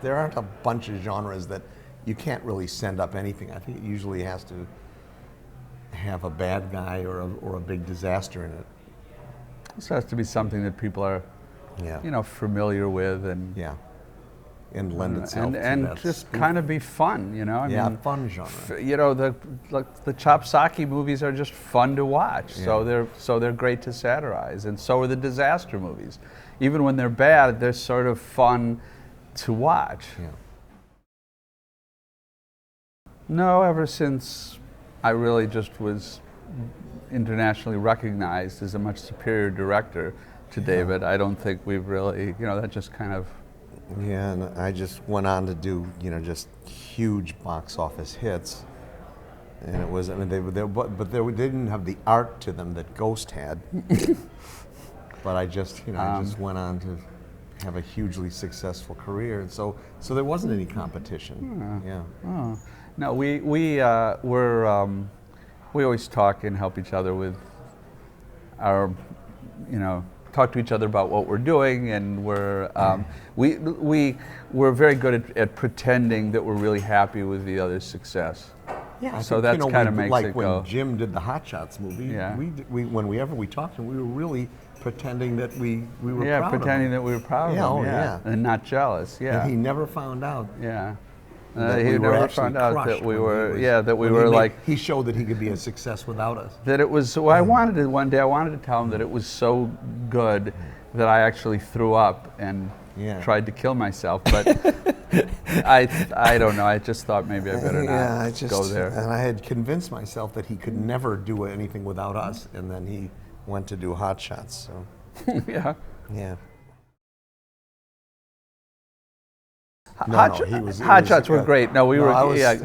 there aren't a bunch of genres that you can't really send up anything. I think it usually has to have a bad guy or a big disaster in it. This has to be something that people are, familiar with, and lend itself to and that just spoof. kind of be fun, Fun genre. The Chopsaki movies are just fun to watch. Yeah. So they're great to satirize, and so are the disaster movies. Even when they're bad, they're sort of fun to watch. Yeah. No, ever since I really just was internationally recognized as a much superior director to David, I don't think we've really, that just kind of. Yeah, and I just went on to do, just huge box office hits, and it was, they didn't have the art to them that Ghost had. But I just went on to have a hugely successful career, and so there wasn't any competition. Yeah. Oh. No, we always talk and help each other with our, talk to each other about what we're doing, and we're very good at pretending that we're really happy with the other's success. Yeah, so that's kind of makes like it when go. Jim did the Hot Shots movie. Yeah. Whenever we talked to him, we were really pretending that we were proud of pretending him. that we were proud Yeah, of him. oh, yeah. And not jealous. Yeah. And he never found out. Yeah. That he we were never actually found out crushed that we when were. he was- That we when were he like. He showed that he could be a success without us. That it was. Well, I wanted to one day. I wanted to tell him that it was so good that I actually threw up and Yeah. tried to kill myself, but I don't know. I just thought maybe I better not go there. And I had convinced myself that he could never do anything without us, and then he went to do Hot Shots. So Yeah. yeah. Hot Shots were great. No, we were.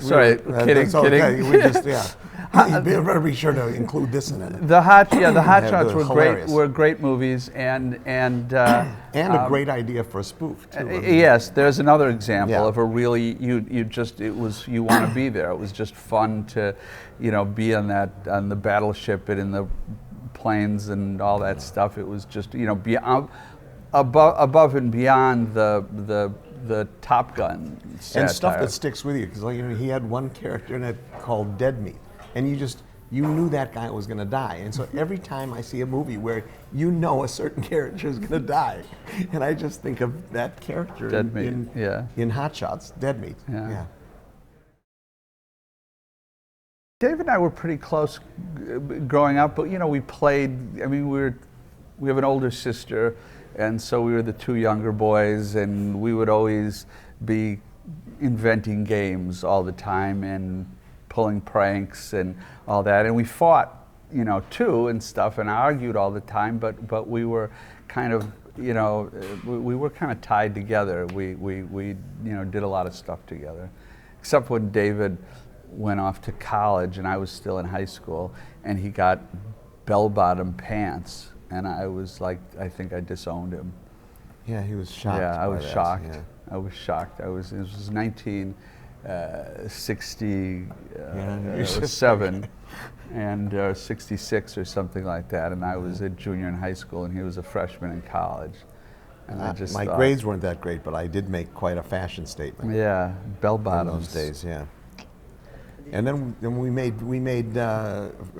Sorry, kidding. Okay. We just you better be sure to include this in it. The Hot Shots were hilarious. great. Were great movies, and a great idea for a spoof too. I mean, yes, there's another example Yeah. of a really you want to be there. It was just fun to, be on the battleship and in the planes and all that stuff. It was just beyond, above and beyond the Top Gun satire. and stuff that sticks with you because he had one character in it called Dead Meat, and you knew that guy was going to die, and so every time I see a movie where a certain character is going to die, and I just think of that character in Hot Shots, Dead Meat. Yeah. Dave and I were pretty close growing up, but we played. I mean, we have an older sister. And so we were the two younger boys, and we would always be inventing games all the time and pulling pranks and all that. And we fought, too, and stuff, and argued all the time. But we were kind of, we were kind of tied together. We did a lot of stuff together, except when David went off to college and I was still in high school, and he got bell-bottom pants. And I was like, I think I disowned him. Yeah, he was shocked. Yeah, I was shocked. Yeah. I was shocked. It was 1967 and 66 or something like that. And I was a junior in high school, and he was a freshman in college. And I just my grades weren't that great, but I did make quite a fashion statement. Yeah, bell bottoms. In those days, yeah. And then we made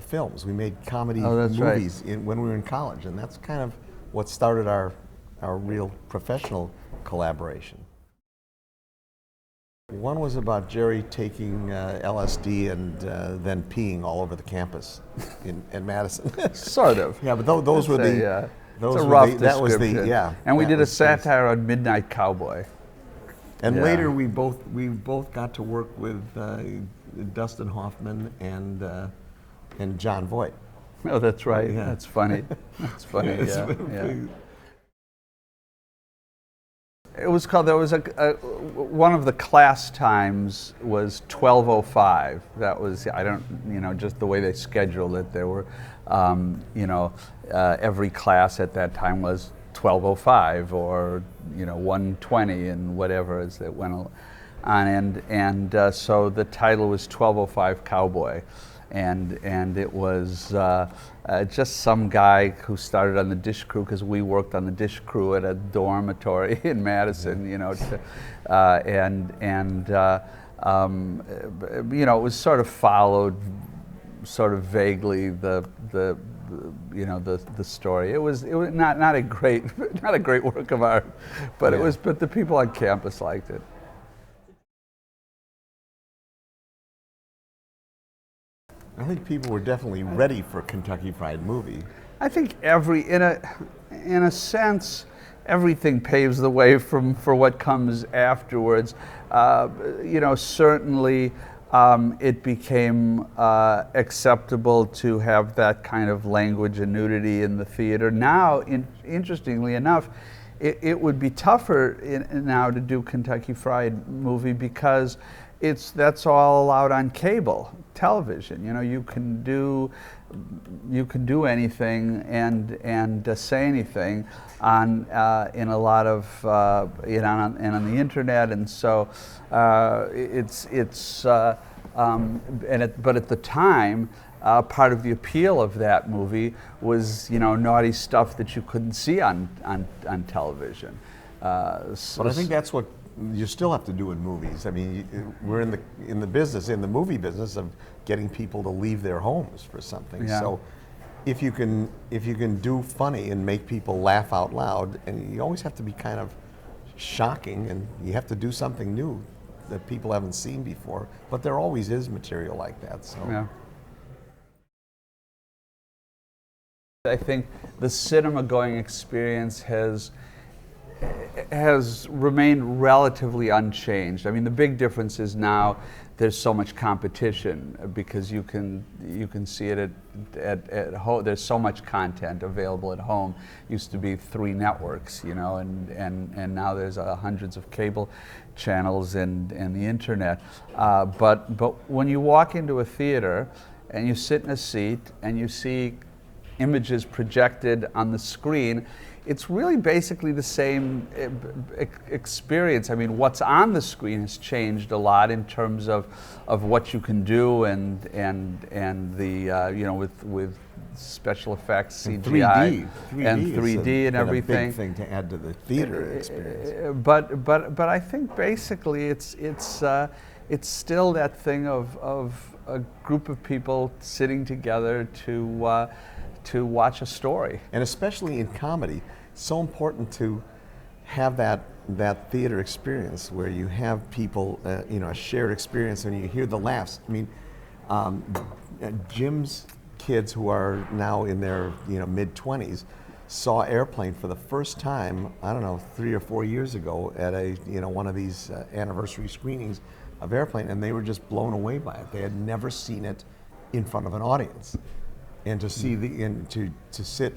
films. We made comedy movies when we were in college, and that's kind of what started our real professional collaboration. One was about Jerry taking LSD and then peeing all over the campus in Madison. Sort of. Yeah, but those were the. It's a rough description. That was the And we did a satire on Midnight Cowboy. And later we both got to work with Dustin Hoffman and John Voight. Oh, that's right. Yeah. That's funny. That's funny. Yeah. It was called. There was one of the class times was 12:05. That was just the way they scheduled it. There were every class at that time was 12:05 or 1:20 and whatever as it went on, and so the title was 12:05 Cowboy, and it was just some guy who started on the dish crew because we worked on the dish crew at a dormitory in Madison, it was sort of followed sort of vaguely the story. It was not a great work of art, but but the people on campus liked it. I think people were definitely ready for a Kentucky Fried Movie. I think in a sense, everything paves the way for what comes afterwards. Certainly. It became acceptable to have that kind of language and nudity in the theater. Now, interestingly enough, it would be tougher now to do Kentucky Fried Movie because that's all allowed on cable television. You can do anything and say anything in a lot of and on the internet, and so but at the time, part of the appeal of that movie was naughty stuff that you couldn't see on television. But I think that's what you still have to do in movies. I mean, we're in the movie business of getting people to leave their homes for something. Yeah. So if you can do funny and make people laugh out loud, and you always have to be kind of shocking, and you have to do something new that people haven't seen before. But there always is material like that. So. Yeah. I think the cinema-going experience has has remained relatively unchanged. I mean, the big difference is now there's so much competition because you can see it at home. There's so much content available at home. Used to be 3 networks, you know, and now there's hundreds of cable channels and the internet. But when you walk into a theater and you sit in a seat and you see images projected on the screen, it's really basically the same experience. I mean, what's on the screen has changed a lot in terms of what you can do and the you know, with special effects, CGI, and 3D and everything. A big thing to add to the theater experience. But I think basically it's still that thing of a group of people sitting together to watch a story. And especially in comedy, it's so important to have that theater experience where you have people, you know, a shared experience, and you hear the laughs. I mean, Jim's kids, who are now in their, you know, mid-20s, saw Airplane for the first time, I don't know, 3 or 4 years ago at a, you know, one of these anniversary screenings of Airplane, and they were just blown away by it. They had never seen it in front of an audience. And to see to sit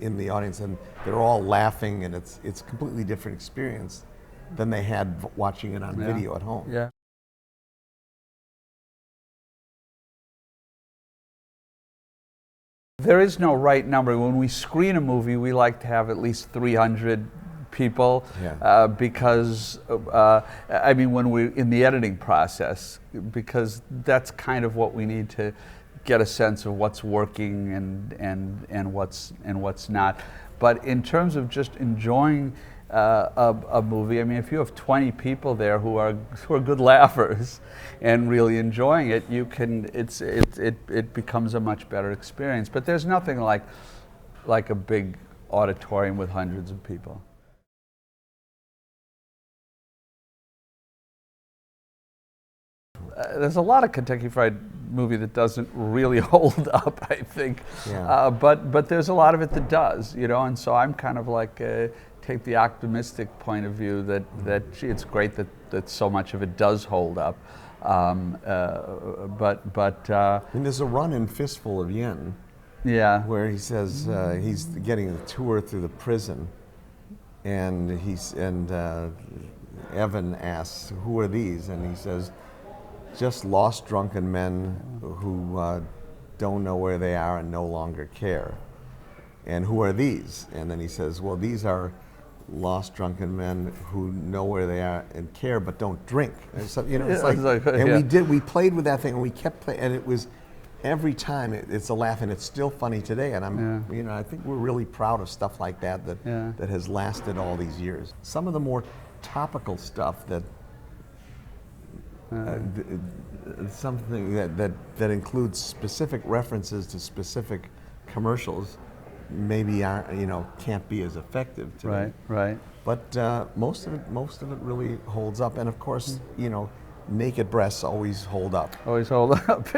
in the audience and they're all laughing, and it's a completely different experience than they had watching it on video at home. Yeah. There is no right number. When we screen a movie, we like to have at least 300 people, because I mean, when we're in the editing process, because that's kind of what we need to get a sense of what's working and what's not. But in terms of just enjoying a movie, I mean, if you have 20 people there who are good laughers and really enjoying it, you can it becomes a much better experience. But there's nothing like a big auditorium with hundreds of people. There's a lot of Kentucky Fried Movie that doesn't really hold up, I think. Yeah. But there's a lot of it that does, you know, and so I'm kind of like take the optimistic point of view that gee, it's great that so much of it does hold up. And there's a run in Fistful of Yen, where he says he's getting a tour through the prison, and Evan asks, "Who are these?" And he says, "Just lost drunken men who don't know where they are and no longer care." And who are these? And then he says, "Well, these are lost drunken men who know where they are and care but don't drink." And so, you know, it's like, and we played with that thing, and we kept playing, and it was every time it's a laugh, and it's still funny today. And you know, I think we're really proud of stuff like that that has lasted all these years. Some of the more topical stuff that. Something that includes specific references to specific commercials, maybe can't be as effective today. Right. But most of it really holds up, and of course, you know, naked breasts always hold up. Always hold up.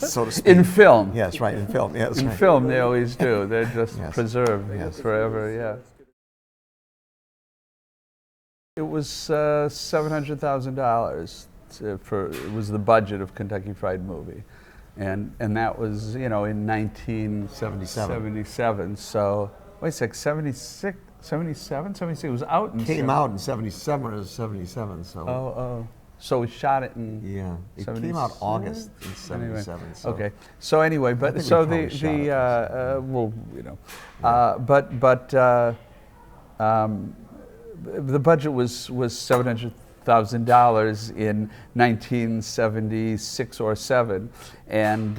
So to speak. In film. Yes, right. In film. Yes, in right. film, they always do. They're just preserved forever. Yeah. It was $700,000. It was the budget of Kentucky Fried Movie, and that was, you know, in 1977. So wait a sec, 76, 77, 76. It was out in came out in 77 or 77. So so we shot it in it came out August in 77. Anyway, so. okay. So anyway, but so the well, you know, the budget was $700,000 in 1976 or 7, and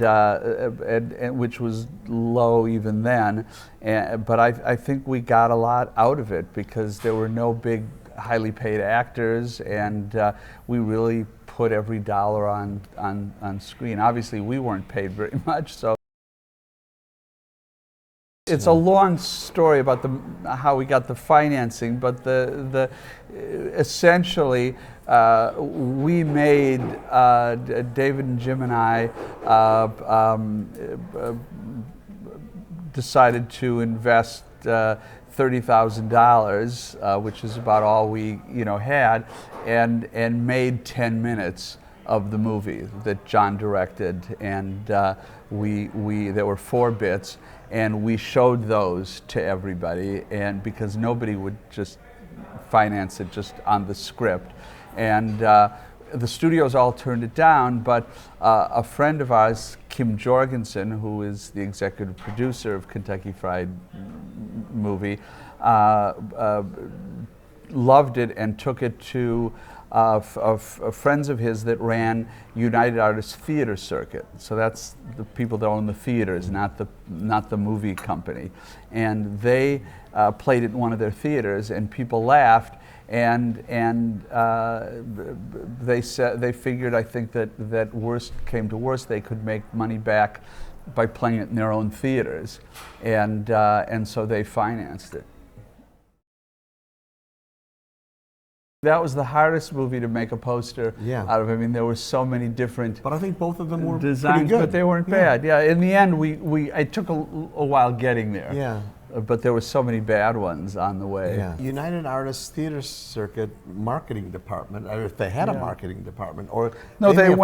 which was low even then. But I think we got a lot out of it because there were no big, highly paid actors, and we really put every dollar on screen. Obviously, we weren't paid very much, so. It's a long story about how we got the financing, but essentially we made, David and Jim and I decided to invest $30,000, which is about all we had, and made 10 minutes of the movie that John directed, and there were 4 bits, and we showed those to everybody, and because nobody would just finance it just on the script, and the studios all turned it down, but a friend of ours, Kim Jorgensen, who is the executive producer of Kentucky Fried Movie, loved it and took it to friends of his that ran United Artists Theater Circuit. So that's the people that own the theaters, not the movie company. And they played it in one of their theaters, and people laughed. And they figured, I think, that worst came to worst, they could make money back by playing it in their own theaters, and so they financed it. That was the hardest movie to make a poster out of. I mean, there were so many different. But I think both of them were designs, pretty good. but they weren't bad. Yeah, in the end, it took a while getting there. Yeah. But there were so many bad ones on the way. Yeah. United Artists Theater Circuit marketing department, or if they had a marketing department, or no, they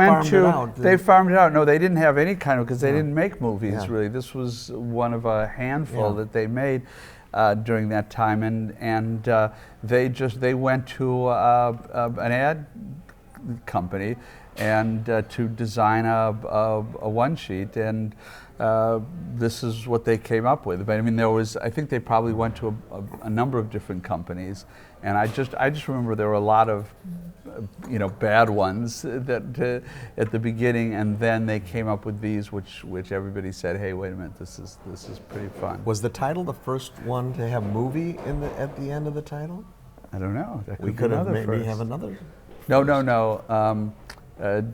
farmed it out. No, they didn't have any kind of, because they didn't make movies really. This was one of a handful that they made during that time, and they went to an ad company and to design a one sheet, and this is what they came up with. But I mean, I think they probably went to a number of different companies, and I just remember there were a lot of bad ones that at the beginning, and then they came up with these, which everybody said, hey, wait a minute, this is pretty fun. Was the title the first one to have movie at the end of the title? I don't know. That we could have maybe have another. No.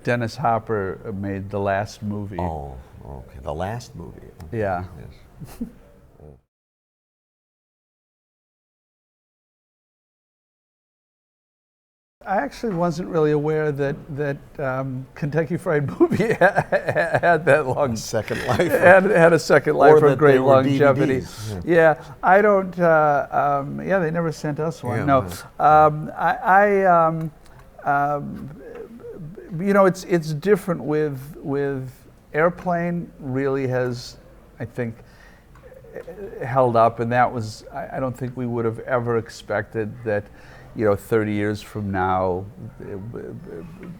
Dennis Hopper made the last movie. Oh, okay. The last movie. Yeah. Yes. I actually wasn't really aware that Kentucky Fried Movie had that long second life. Had a second life for great longevity. DVDs. Yeah, I don't. They never sent us one. Yeah, no. It's different with Airplane. Really has, I think, held up, and that was. I don't think we would have ever expected that. 30 years from now,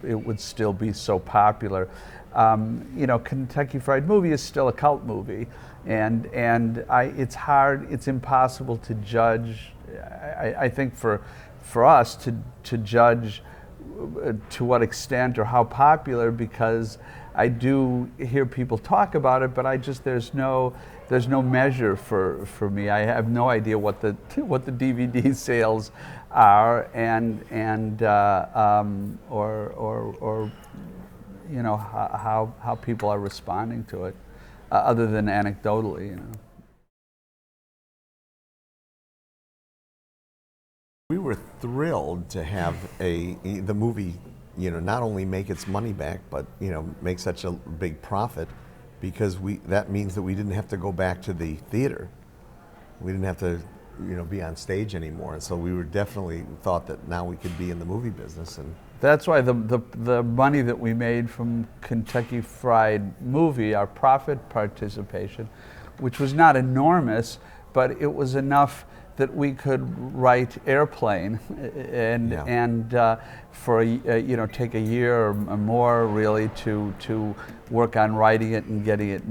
it would still be so popular. Kentucky Fried Movie is still a cult movie, and it's hard, it's impossible to judge. I think for us to judge to what extent or how popular, because I do hear people talk about it, but there's no measure for me. I have no idea what the DVD sales are, or how people are responding to it, other than anecdotally. We were thrilled to have the movie, not only make its money back, but make such a big profit, because that means that we didn't have to go back to the theater. We didn't have to, be on stage anymore. And so we were definitely thought that now we could be in the movie business. And that's why the money that we made from Kentucky Fried Movie, our profit participation, which was not enormous, but it was enough that we could write Airplane and for take a year or more really to work on writing it and getting it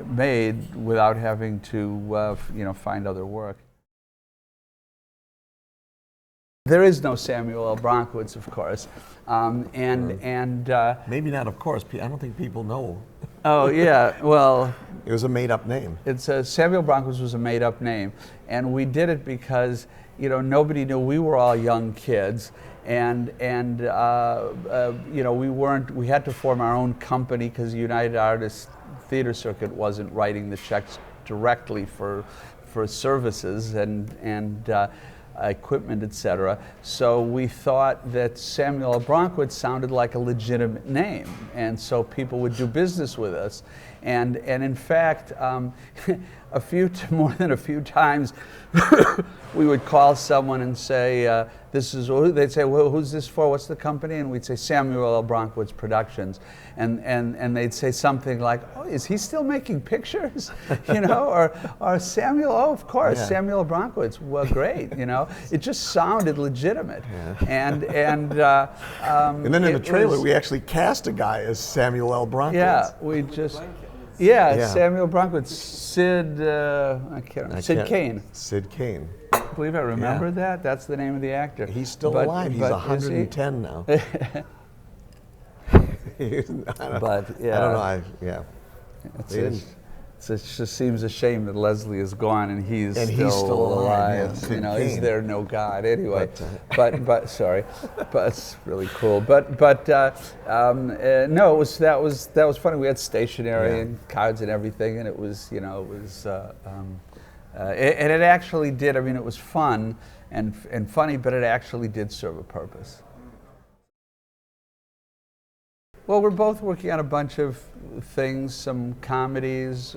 made without having to find other work. There is no Samuel L. Bronkowitz, of course, maybe not, of course. I don't think people know. Oh yeah, well, it was a made-up name. Samuel Bronkowitz was a made-up name, and we did it because nobody knew. We were all young kids, and we had to form our own company because United Artists Theater Circuit wasn't writing the checks directly for services and equipment, etc. So we thought that Samuel L. Bronkowitz sounded like a legitimate name, and so people would do business with us. And in fact, more than a few times, we would call someone and say, they'd say, well, who's this for? What's the company? And we'd say Samuel L. Bronkowitz Productions. And they'd say something like, oh, is he still making pictures? You know, or Samuel, oh, of course, Yeah. Samuel L. Bronkowitz, well, great, you know. It just sounded legitimate. Yeah. And then in the it trailer, was- we actually cast a guy as Samuel L. Bronkowitz. yeah, we With the just, blanket on his- yeah, Samuel Bronkowitz, Sid, I can't remember, Sid can't- Kane. Sid Kane. I believe I remembered that. That's the name of the actor. He's still But- alive. He's but is he? 110 now. But, yeah. I don't know. Yeah. They didn't- It just seems a shame that Leslie is gone and he's still still alive, alive. yeah, Sid You know, is Kane. there no God anyway? But, Sorry, but it's really cool. No, that was funny. We had stationery Yeah. and cards and everything, and it was and it actually did. I mean, it was fun and funny, but it actually did serve a purpose. Well, we're both working on a bunch of things, some comedies.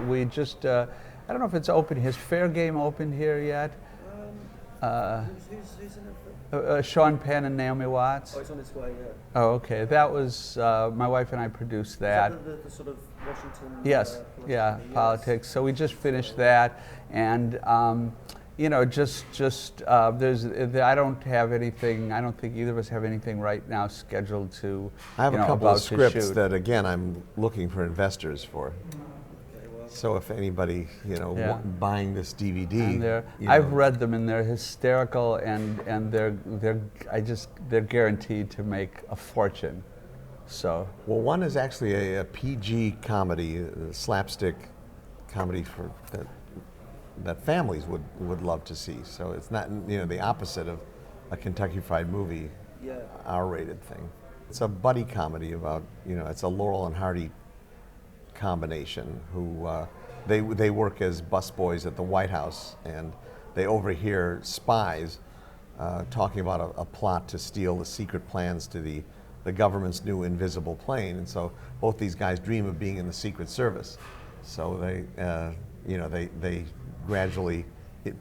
We just, I don't know if it's open. Has Fair Game opened here yet? Who's in it? Sean Penn and Naomi Watts. Oh, it's on its way, yeah. Oh, okay. That was, my wife and I produced that. Is that the sort of Washington... Yes, philosophy? yeah, Yes. politics. So we just finished that, and you know, I don't have anything. I don't think either of us have anything right now scheduled to. I have you a know, couple about of to scripts shoot. that, again, I'm looking for investors for. Okay, well, So if anybody, you know, Yeah. buying this DVD, And you I've know, read them and they're hysterical and they're guaranteed to make a fortune. So Well, one is actually a PG comedy, a slapstick comedy for that families would love to see. So it's not, you know, the opposite of a Kentucky Fried Movie yeah. R-rated thing. It's a buddy comedy about, you know, it's a Laurel and Hardy combination who they work as busboys at the White House, and they overhear spies talking about a plot to steal the secret plans to the government's new invisible plane. And so both these guys dream of being in the Secret Service. So they, you know, they gradually,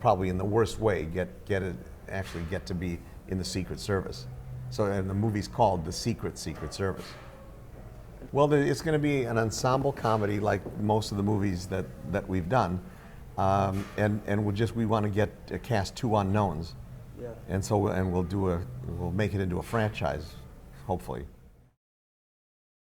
probably in the worst way, get to be in the Secret Service. So, and the movie's called The Secret Service. Well, it's going to be an ensemble comedy like most of the movies that we've done, and we want to get cast 2 unknowns, Yeah. and so we'll make it into a franchise, hopefully.